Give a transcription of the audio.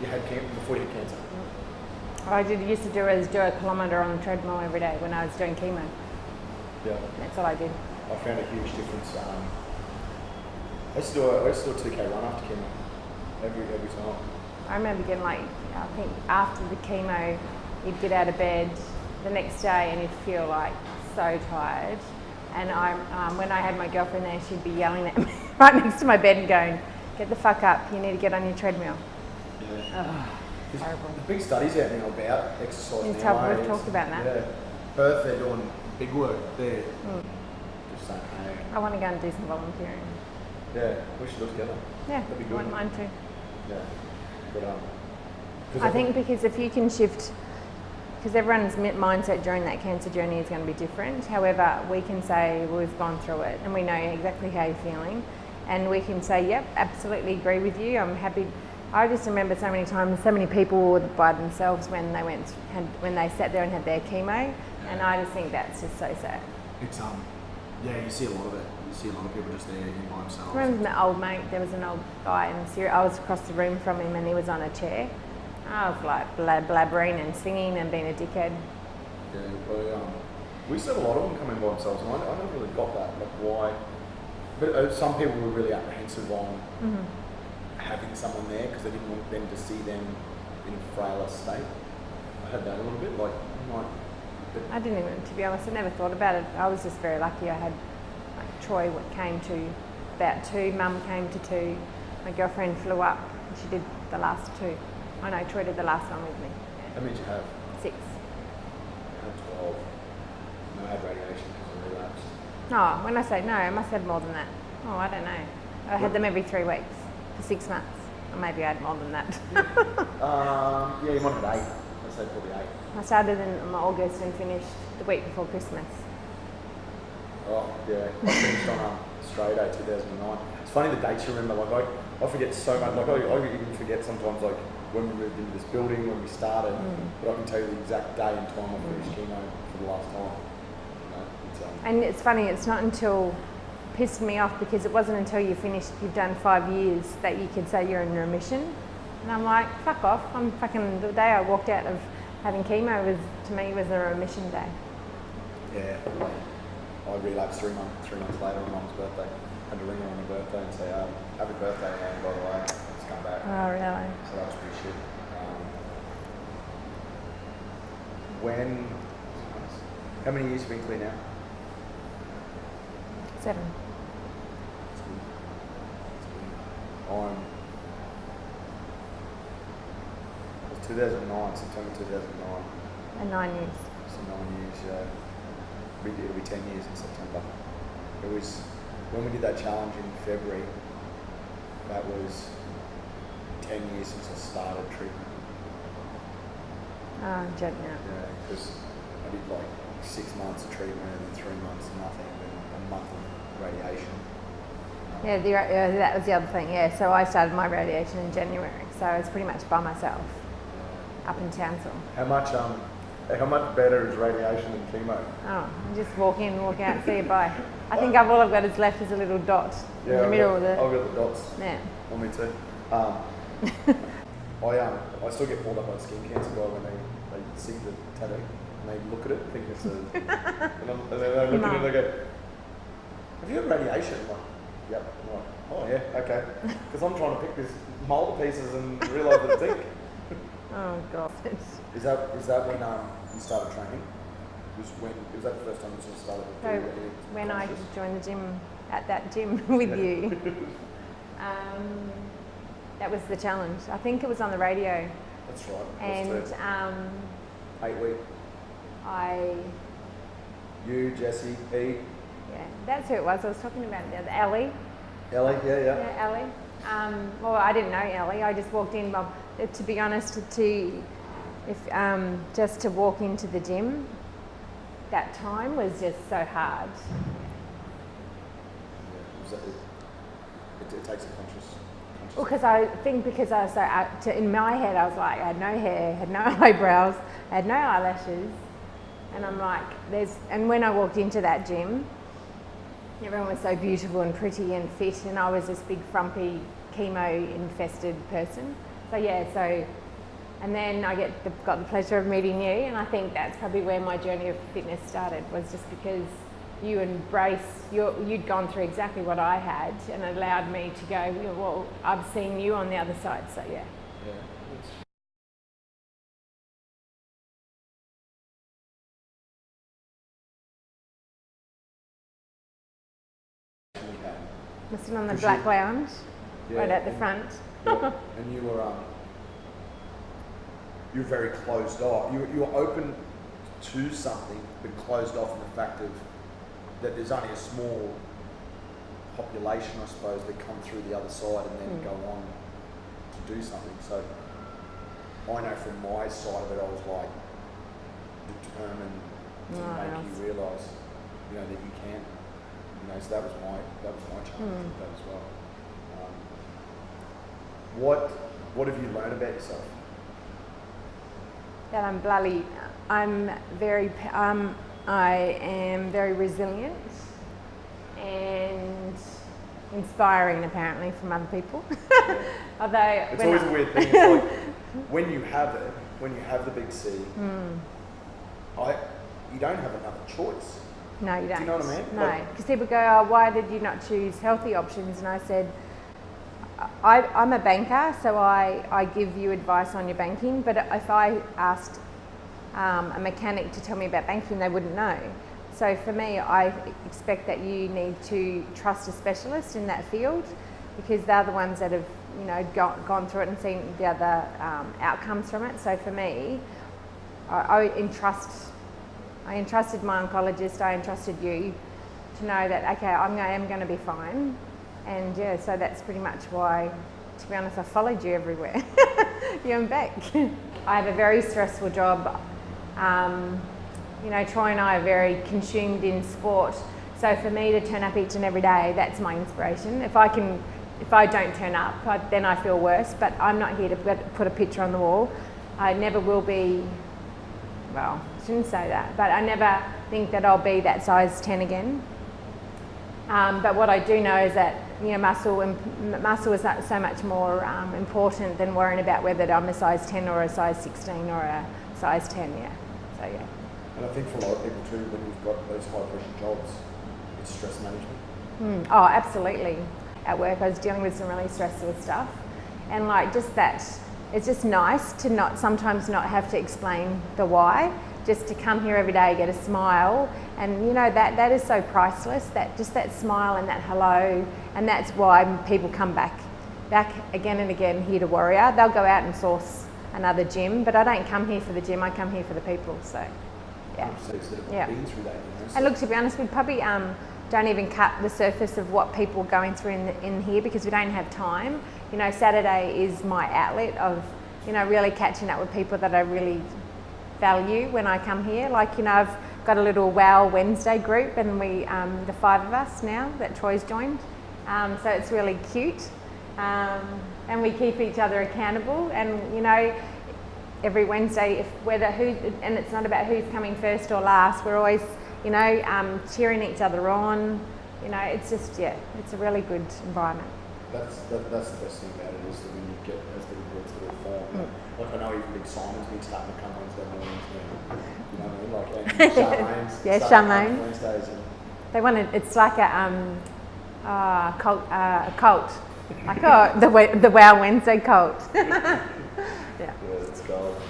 You had cancer before you had cancer? Used to do a kilometre on the treadmill every day when I was doing chemo. Yeah. That's all I did. I found a huge difference. I used to do a 2K run after chemo every time. I remember getting I think after the chemo, you'd get out of bed the next day and you'd feel like so tired. And when I had my girlfriend there, she'd be yelling at me right next to my bed and going, "Get the fuck up, you need to get on your treadmill." Yeah. There's horrible. There's big studies out now about exercise. We've talked about that. Yeah. Perth, they're doing big work there. Just saying, hey. I want to go and do some volunteering. Yeah, we should look together. Yeah, that'd be good. I wouldn't mind too. Yeah, but I think because if you can shift, because everyone's mindset during that cancer journey is going to be different. However, we can say we've gone through it and we know exactly how you're feeling, and we can say, "Yep, absolutely agree with you. I'm happy." I just remember so many times, so many people were by themselves when they sat there and had their chemo, and I just think that's just so sad. It's yeah, you see a lot of it. You see a lot of people just there by themselves. I remember my old mate. There was an old guy in Syria. I was across the room from him, and he was on a chair. I was like blabbering and singing and being a dickhead. Yeah, well, we used to have a lot of them come in by themselves, and I never really got that. Like why? But some people were really apprehensive on having someone there because they didn't want them to see them in a frailer state. I had that a little bit, I didn't even, to be honest, I never thought about it. I was just very lucky. I had, Troy came to about 2, Mum came to 2, my girlfriend flew up, and she did the last 2. I know, Troy did the last one with me. Yeah. How many did you have? 6. I had 12. No, I had radiation because I relapsed. Oh, when I say no, I must have more than that. Oh, I don't know. I had them every 3 weeks for 6 months. Or maybe I had more than that. Yeah, you wanted 8. I'd say probably 8. I started in August and finished the week before Christmas. Oh, yeah. I finished on Australia Day 2009. It's funny the dates you remember. I forget so much. I even forget sometimes when we moved into this building, when we started. But I can tell you the exact day and time I finished chemo for the last time. And it's funny, it's not until pissed me off because it wasn't until you've done 5 years that you could say you're in remission. And I'm like, fuck off. The day I walked out of having chemo to me was a remission day. Yeah. I relapsed 3 months later on Mum's birthday. Had to ring her on her birthday and say, happy birthday, Anne, by the way. Let's come back. Oh, really? So that was pretty shit. How many years have you been clear now? 7. It's good. It was 2009, September 2009. And 9 years. So 9 years, yeah. It'll be 10 years in September. It was, when we did that challenge in February, that was 10 years since I started treatment. Oh, yeah. Yeah, because I did 6 months of treatment and then 3 months of nothing and then a month of radiation. That was the other thing, yeah. So I started my radiation in January, so I was pretty much by myself up in Townsville. How much better is radiation than chemo? Oh, just walk in, walk out, see you, bye. I think all I've got is left is a little dot in the middle of the... I've got the dots. Yeah. Well, me too. I still get pulled up by skin cancer guy when they see the tattoo and they look at it thinking it's a... and then they look at it and they go, have you had radiation? I'm like, yep. I'm like, oh yeah, okay. Because I'm trying to pick this mould pieces and realise that it's ink. Oh God. Is that when you started training? Was that the first time you sort of started? So when I joined the gym, at that gym with you, that was the challenge. I think it was on the radio. That's right. And 8 week. You, Jesse, Pete. Yeah, that's who it was. I was talking about it the other. Ellie. Ellie, yeah. Yeah, Ellie. Well, I didn't know Ellie. I just walked in. To be honest, just to walk into the gym, that time was just so hard. Yeah, it takes a conscious. Well, because I was so in my head, I was like, I had no hair, had no eyebrows, I had no eyelashes, and I'm like, and when I walked into that gym, everyone was so beautiful and pretty and fit, and I was this big frumpy chemo-infested person. And then I got the pleasure of meeting you, and I think that's probably where my journey of fitness started, was just because you you'd gone through exactly what I had, and it allowed me to go, well, I've seen you on the other side, so yeah. Yeah. We're sitting on the black lounge, right at the front. Yeah, and you were very closed off. You were open to something, but closed off in the fact of that there's only a small population, I suppose, that come through the other side and then go on to do something. So I know from my side of it, I was like determined to make you realise, that you can. So that was my challenge with that as well. What have you learned about yourself? That I am very resilient and inspiring, apparently, from other people. Yeah. Although it's always a weird thing. It's like when you have the big C, you don't have another choice. No, you don't. Do you know what I mean? No, because people go, oh, why did you not choose healthy options? And I said, I'm a banker, so I give you advice on your banking, but if I asked a mechanic to tell me about banking, they wouldn't know. So for me, I expect that you need to trust a specialist in that field, because they're the ones that have gone through it and seen the other outcomes from it. So for me, I entrusted my oncologist, I entrusted you to know that, okay, I am going to be fine. And so that's pretty much why, to be honest, I followed you everywhere. You and Beck. I have a very stressful job. Troy and I are very consumed in sport. So for me to turn up each and every day, that's my inspiration. If I don't turn up, then I feel worse. But I'm not here to put a picture on the wall. I never will be, well, I shouldn't say that, but I never think that I'll be that size 10 again. But what I do know is that muscle is so much more important than worrying about whether I'm a size 10 or a size 16 or a size 10. Yeah. So yeah. And I think for a lot of people too, when you've got those high pressure jobs, it's stress management. Oh, absolutely. At work, I was dealing with some really stressful stuff, and it's just nice to sometimes not have to explain the why. Just to come here every day, get a smile, and that is so priceless. That smile and that hello, and that's why people come back again and again here to Warrior. They'll go out and source another gym, but I don't come here for the gym. I come here for the people. So, yeah. Been through that, And look, to be honest, we probably don't even cut the surface of what people are going through in here, because we don't have time. Saturday is my outlet of really catching up with people that I really value when I come here. I've got a little Wow Wednesday group, and we the 5 of us now that Troy's joined, so it's really cute, and we keep each other accountable, and every Wednesday, and it's not about who's coming first or last, we're always cheering each other on. It's just it's a really good environment. That's the best thing about it, is that when you get those little groups that are formed. I know even Big Simon's been starting to come Wednesday mornings now. You know what I mean? Charmaine's. Yeah, Charmaine. Wednesdays. They want it. It's like a cult. I call it the Wow Wednesday cult. Yeah. Yeah, it's gold.